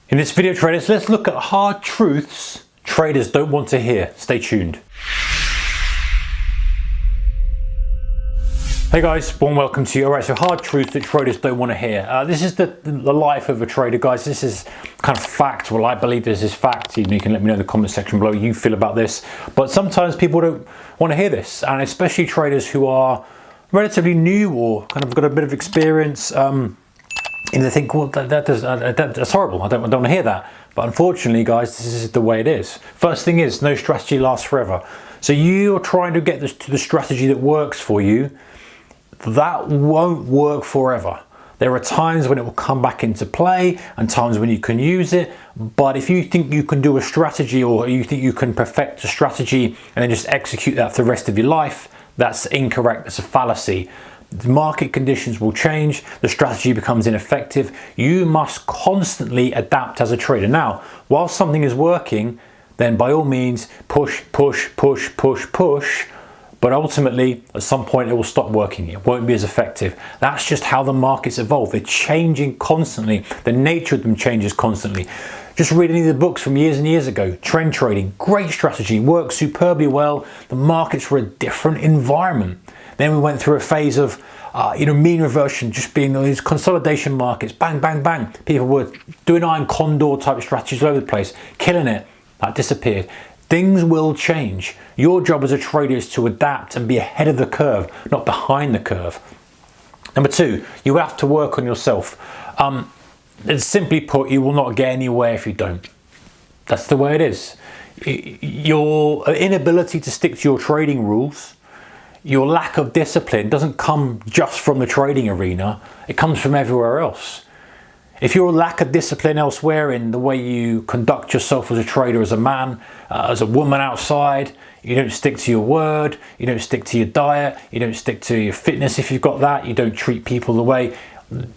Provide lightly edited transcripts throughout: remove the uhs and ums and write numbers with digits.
In this video, traders, let's look at hard truths traders don't want to hear. Stay tuned. Hey guys, warm welcome to you. Alright, so hard truths that traders don't want to hear. This is the life of a trader, guys. This is kind of fact. Well, I believe this is fact. You can let me know in the comment section below how you feel about this. But sometimes people don't want to hear this, and especially traders who are relatively new or kind of got a bit of experience. And they think, well, that's horrible. I don't want to hear that. But unfortunately, guys, this is the way it is. First thing is, no strategy lasts forever. So you're trying to get to the strategy that works for you. That won't work forever. There are times when it will come back into play and times when you can use it. But if you think you can do a strategy, or you think you can perfect a strategy and then just execute that for the rest of your life, that's incorrect. That's a fallacy. The market conditions will change, the strategy becomes ineffective. You must constantly adapt as a trader. Now, while something is working, then by all means push, but ultimately at some point it will stop working. It won't be as effective. That's just how the markets evolve. They're changing constantly. The nature of them changes constantly. Just read any of the books from years and years ago. Trend trading, great strategy, worked superbly well. The markets were a different environment. Then we went through a phase of mean reversion, just being these consolidation markets, bang, bang, bang. People were doing iron condor type of strategies all over the place, killing it. That disappeared. Things will change. Your job as a trader is to adapt and be ahead of the curve, not behind the curve. Number two, you have to work on yourself. Simply put, you will not get anywhere if you don't. That's the way it is. Your inability to stick to your trading rules, your lack of discipline doesn't come just from the trading arena, it comes from everywhere else. If your lack of discipline elsewhere in the way you conduct yourself as a trader, as a man, as a woman outside, you don't stick to your word, you don't stick to your diet, you don't stick to your fitness if you've got that, you don't treat people the way,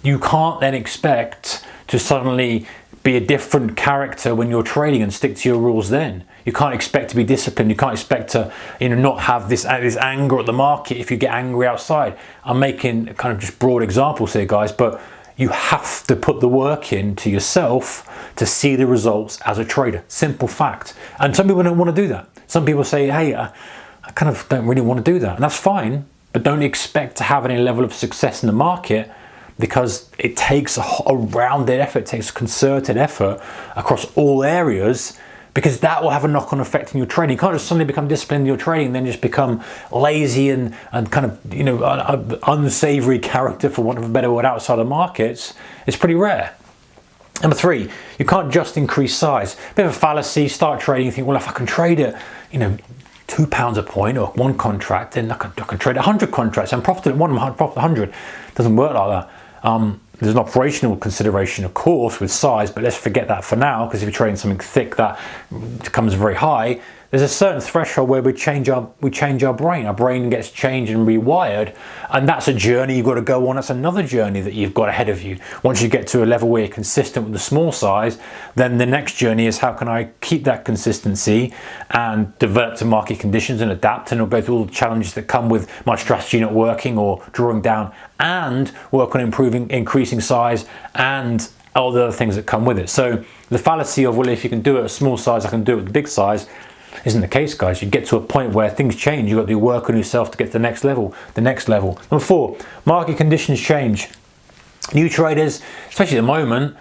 you can't then expect to suddenly be a different character when you're trading and stick to your rules then. You can't expect to be disciplined. You can't expect to, not have this anger at the market if you get angry outside. I'm making kind of just broad examples here, guys, but you have to put the work into yourself to see the results as a trader. Simple fact. And some people don't want to do that. Some people say, hey, I kind of don't really want to do that. And that's fine, but don't expect to have any level of success in the market, because it takes a rounded effort, it takes a concerted effort across all areas, because that will have a knock-on effect in your trading. You can't just suddenly become disciplined in your trading and then just become lazy and kind of, unsavory character, for want of a better word, outside of markets. It's pretty rare. Number three, you can't just increase size. Bit of a fallacy. Start trading, you think, well, if I can trade it, £2 a point or one contract, then I can trade 100 contracts and profit at one, profit 100. Doesn't work like that. There's an operational consideration, of course, with size, but let's forget that for now, because if you're trading something thick that becomes very high, there's a certain threshold where we change our brain. Our brain gets changed and rewired, and that's a journey you've got to go on. That's another journey that you've got ahead of you. Once you get to a level where you're consistent with the small size, then the next journey is, how can I keep that consistency and develop to market conditions and adapt, and I'll go through all the challenges that come with my strategy not working or drawing down, and work on increasing size and all the other things that come with it. So the fallacy of, well, if you can do it at a small size, I can do it at the big size, isn't the case, guys. You get to a point where things change. You've got to do work on yourself to get to the next level, Number four, market conditions change. New traders, especially at the moment,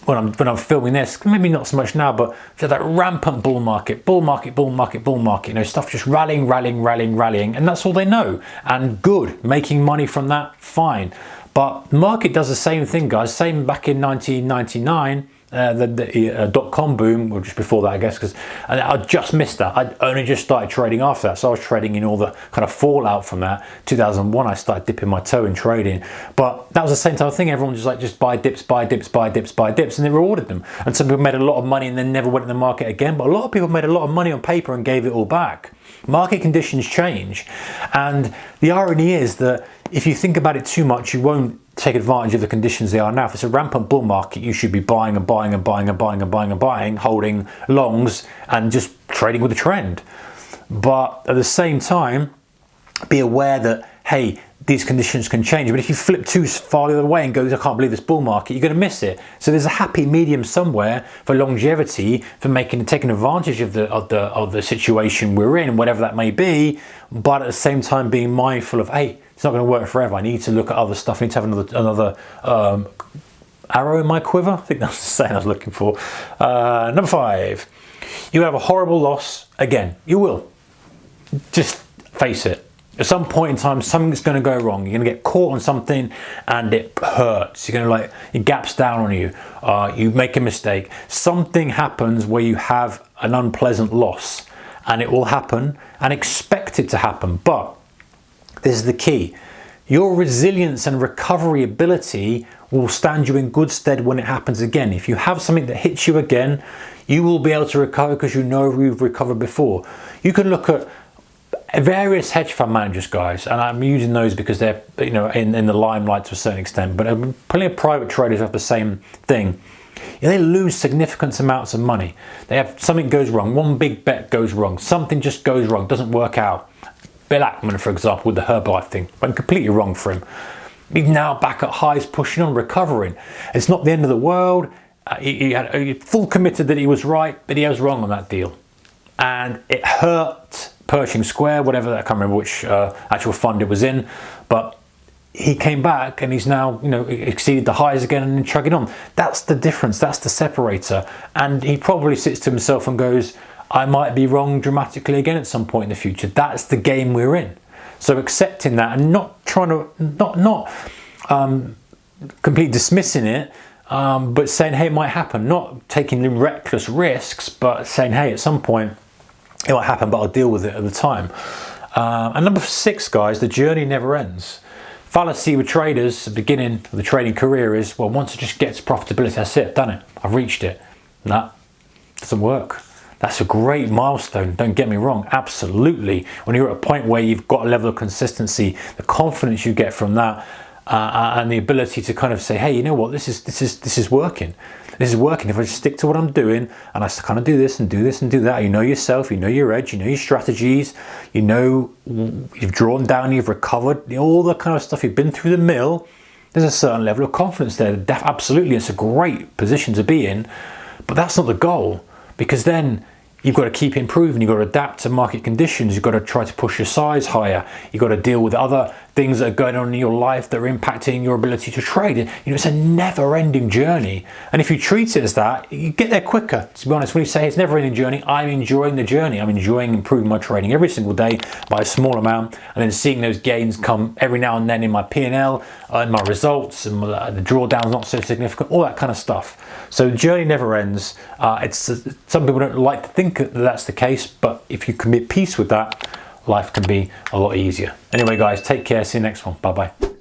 when I'm filming this, maybe not so much now, but there's that rampant bull market, stuff just rallying, and that's all they know. And good, making money from that, fine. But the market does the same thing, guys. Same back in 1999. The dot-com boom, or just before that, I guess, because I just missed that. I only just started trading after that, so I was trading in all the kind of fallout from that. 2001, I started dipping my toe in trading, but that was the same type of thing. Everyone just buy dips, and they rewarded them. And some people made a lot of money and then never went in the market again, but a lot of people made a lot of money on paper and gave it all back. Market conditions change, and the irony is that if you think about it too much, you won't take advantage of the conditions they are now. If it's a rampant bull market, you should be buying, holding longs and just trading with the trend. But at the same time, be aware that, hey, these conditions can change. But if you flip too far the other way and go, I can't believe this bull market, you're going to miss it. So there's a happy medium somewhere for longevity, for taking advantage of the situation we're in, whatever that may be, but at the same time being mindful of, hey, it's not going to work forever. I need to look at other stuff. I need to have another arrow in my quiver. I think that's the saying I was looking for. Number 5, you have a horrible loss. Again, you will. Just face it. At some point in time, something's going to go wrong. You're going to get caught on something and it hurts. You're going to it gaps down on you. You make a mistake. Something happens where you have an unpleasant loss, and it will happen, and expect it to happen. But this is the key. Your resilience and recovery ability will stand you in good stead when it happens again. If you have something that hits you again, you will be able to recover because you know you've recovered before. You can look at various hedge fund managers, guys, and I'm using those because they're in the limelight to a certain extent, but plenty of private traders have the same thing. They lose significant amounts of money. They have something goes wrong, one big bet goes wrong, something just goes wrong, doesn't work out. Bill Ackman, for example, with the Herbalife thing, went completely wrong for him. He's now back at highs, pushing on, recovering. It's not the end of the world. He had full committed that he was right, but he was wrong on that deal, and it hurt Pershing Square, whatever, I can't remember which actual fund it was in, but he came back and he's now exceeded the highs again and chugging on. That's the difference. That's the separator. And he probably sits to himself and goes, I might be wrong dramatically again at some point in the future. That's the game we're in. So accepting that and not trying to not completely dismissing it, but saying, hey, it might happen. Not taking reckless risks, but saying, hey, at some point it might happen, but I'll deal with it at the time. And number 6, guys, the journey never ends. Fallacy with traders, the beginning of the trading career is, well, once it just gets profitability, that's it, done it, I've reached it. Nah, doesn't work. That's a great milestone, don't get me wrong, absolutely. When you're at a point where you've got a level of consistency, the confidence you get from that, and the ability to kind of say, hey, you know what, this is working. This is working. If I just stick to what I'm doing and I kind of do this and do this and do that, you know yourself, you know your edge, you know your strategies, you know you've drawn down, you've recovered, all the kind of stuff, you've been through the mill, there's a certain level of confidence there. Absolutely, it's a great position to be in, but that's not the goal, because then you've got to keep improving, you've got to adapt to market conditions, you've got to try to push your size higher, you've got to deal with other things that are going on in your life that are impacting your ability to trade. It's a never-ending journey. And if you treat it as that, you get there quicker. To be honest, when you say it's a never-ending journey, I'm enjoying the journey. I'm enjoying improving my trading every single day by a small amount, and then seeing those gains come every now and then in my P&L, in my results, and the drawdown's not so significant, all that kind of stuff. So the journey never ends. Some people don't like to think that that's the case, but if you can be at peace with that, life can be a lot easier. Anyway, guys, take care. See you next one. Bye-bye.